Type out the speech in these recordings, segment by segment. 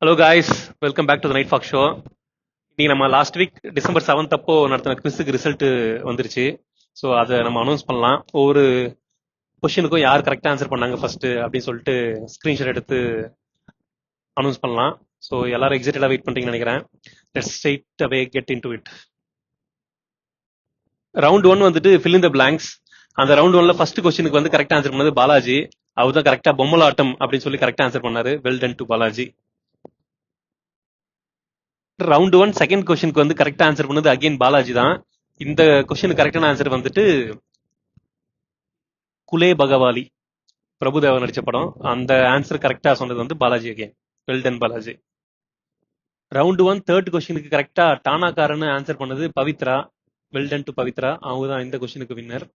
Hello guys, welcome back to the night fog show. இன்னைக்கு நம்ம last week December 7th அப்போ நடத்தின குவிஸுக்கு result வந்துருச்சு. ஸோ அதை நம்ம அனௌன்ஸ் பண்ணலாம். ஒவ்வொரு கொஷினுக்கும் யார் கரெக்டாக ஆன்சர் பண்ணாங்க ஃபர்ஸ்ட் அப்படின்னு சொல்லிட்டு ஸ்க்ரீன்ஷாட் எடுத்து அனௌன்ஸ் பண்ணலாம். ஸோ எல்லாரும் எக்ஸைட்டடாக வெயிட் பண்ணுறீங்கன்னு நினைக்கிறேன். Let's straight away get in to it. Round 1 வந்துட்டு ஃபில் இன் த பிளாங்க்ஸ். அந்த ரவுண்ட் 1ல ஃபர்ஸ்ட் கொஸ்டினுக்கு வந்து கரெக்டாக ஆன்சர் பண்ணது பாலாஜி. அவர் தான் கரெக்டாக பொம்மலாட்டம் அப்படின்னு சொல்லி கரெக்டாக ஆன்சர் பண்ணாரு. Well done to Balaji. Round 1 second கொஸ்டினுக்கு வந்து கரெக்டா ஆன்சர் பண்ணது அகைன் பாலாஜி தான். இந்த கொஸ்டினுக்கு கரெக்டான ஆன்சர் வந்துட்டு குலே பகவாலி, பிரபுதேவா நடிச்ச படம். அந்த ஆன்சர் கரெக்டா சொன்னது வந்து Balaji again. Well done Balaji. Round 1 third கொஸ்டினுக்கு கரெக்டா டானாக்காரன்னு ஆன்சர் பண்ணது Pavithra. Well done to Pavithra. அவங்க தான் இந்த கொஸ்டினுக்கு வின்னர்.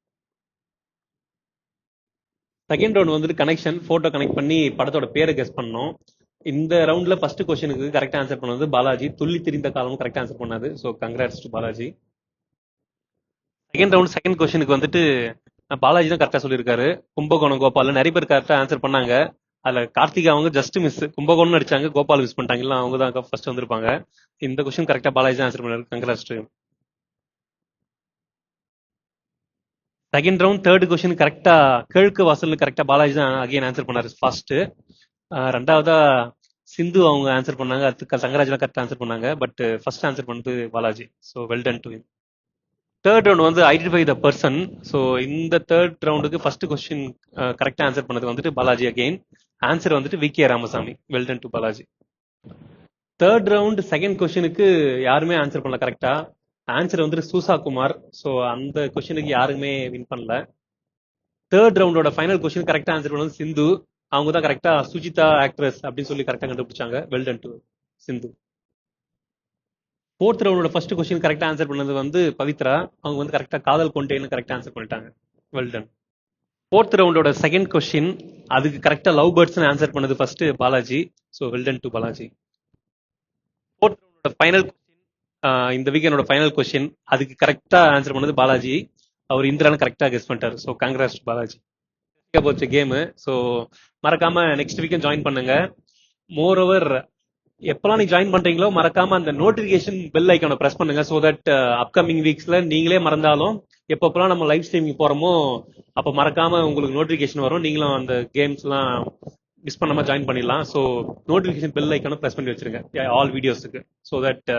செகண்ட் ரவுண்ட் வந்துட்டு கனெக்ஷன், போட்டோ கனெக்ட் பண்ணி படத்தோட பேரை கெஸ் பண்ணோம். இந்த ரவுண்ட்ல ஃபர்ஸ்ட் கொஸ்டினுக்கு கரெக்டா ஆன்சர் பண்ணது பாலாஜி. துள்ளி திரிந்த காலமும் கரெக்டா ஆன்சர் பண்ணாது. So congrats to Balaji. Second round second கொஸ்டினுக்கு வந்துட்டு பாலாஜி தான் கரெக்டா சொல்லியிருக்காரு. கும்பகோணம் கோபால் நிறைய பேர் கரெக்டா ஆன்சர் பண்ணாங்க. அதுல கார்த்திகா அவங்க ஜஸ்ட் மிஸ், கும்பகோணம் அடிச்சாங்க, கோபால் மிஸ் பண்ணிட்டாங்க. இல்லை அவங்க தான் ஃபர்ஸ்ட் வந்திருப்பாங்க. இந்த கொஸ்டின் கரெக்டா பாலாஜி தான் ஆன்சர் பண்ணாரு. Congrats to. Second round third question கரெக்டா கிழக்கு வாசல் கரெக்டா பாலாஜி தான் அகைன் ஆன்சர் பண்ணாரு ஃபர்ஸ்ட். ரெண்டாவதா சிந்து அவங்க ஆன்சர் பண்ணாங்க. அதுக்கு சங்கராஜ்லாம் கரெக்டாக ஆன்சர் பண்ணாங்க. பட் ஃபர்ஸ்ட் ஆன்சர் பண்ணது Balaji. So well done to him. Third round வந்து ஐடென்டிஃபை த பர்சன். ஸோ இந்த தேர்ட் ரவுண்டுக்கு ஃபர்ஸ்ட் கொஸ்டின் கரெக்டாக ஆன்சர் பண்ணது வந்துட்டு பாலாஜி அகெயின். ஆன்சர் வந்துட்டு VK. Ramasamy. Well done to Balaji. Third round second கொஸ்டினுக்கு யாருமே ஆன்சர் பண்ணல கரெக்டா. ஆன்சர் வந்துட்டு சூசா குமார். ஸோ அந்த கொஸ்டினுக்கு யாருமே வின் பண்ணல. தேர்ட் ரவுண்டோட ஃபைனல் கொஸ்டின் கரெக்டா ஆன்சர் பண்ணது சிந்து. அவங்க தான் கரெக்டா சுஜிதா ஆக்ட்ரஸ் அப்படின்னு சொல்லி கரெக்டா கண்டுபிடிச்சாங்க. Well done to Sindhu. Fourth ரவுண்டோட ஃபர்ஸ்ட் கொஸ்டின் கரெக்டா ஆன்சர் பண்ணது வந்து பவித்ரா. அவங்க வந்து கரெக்டா காதல் கொண்டேன்னு கரெக்டா ஆன்சர் பண்ணிட்டாங்க. Well done. ஃபோர்த் ரவுண்டோட செகண்ட் கொஸ்டின் அதுக்கு கரெக்டா லவ் பேர்ட்ஸ்னு ஆன்சர் பண்ணது first Balaji. So well done to Balaji. Fourth ரவுண்டோட ஃபைனல் கொஸ்டின், இந்த வீக்கெண்டோட ஃபைனல் கொஸ்டின் அதுக்கு கரெக்டா ஆன்சர் பண்ணது பாலாஜி. அவர் இந்திரான்னு கரெக்டா கெஸ் பண்ணிட்டாரு. So congrats to Balaji. போச்சு கேமு. ஸோ மறக்காம நெக்ஸ்ட் வீக்கெண்ட் ஜாயின் பண்ணுங்க. மோர் ஓவர் எப்பெல்லாம் நீங்க ஜாயின் பண்றீங்களோ மறக்காம அந்த நோட்டிபிகேஷன் பெல் ஐக்கான பிரஸ் பண்ணுங்க. ஸோ தட் அப்கமிங் வீக்ஸ்ல நீங்களே மறந்தாலும் எப்பப்பெல்லாம் நம்ம லைவ் ஸ்ட்ரீமிங் போறோமோ அப்ப மறக்காம உங்களுக்கு நோட்டிபிகேஷன் வரும். நீங்களும் அந்த கேம்ஸ் எல்லாம் மிஸ் பண்ணாம ஜாயின் பண்ணிடலாம். ஸோ நோட்டிபிகேஷன் பெல் ஐக்கான பிரஸ் பண்ணி வச்சிருங்க ஆல் வீடியோஸுக்கு. So that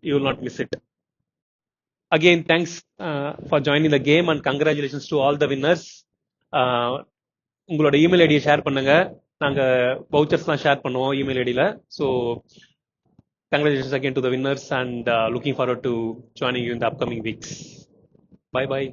you will not miss it. Again thanks for joining the game and congratulations to all the winners. உங்களோட இமெயில் ஐடியை ஷேர் பண்ணுங்க. நாங்க வவுச்சர்ஸ்லாம் ஷேர் பண்ணுவோம் இமெயில் ஐடியில. So congratulations again to the winners and looking forward to joining you in the upcoming weeks. Bye bye.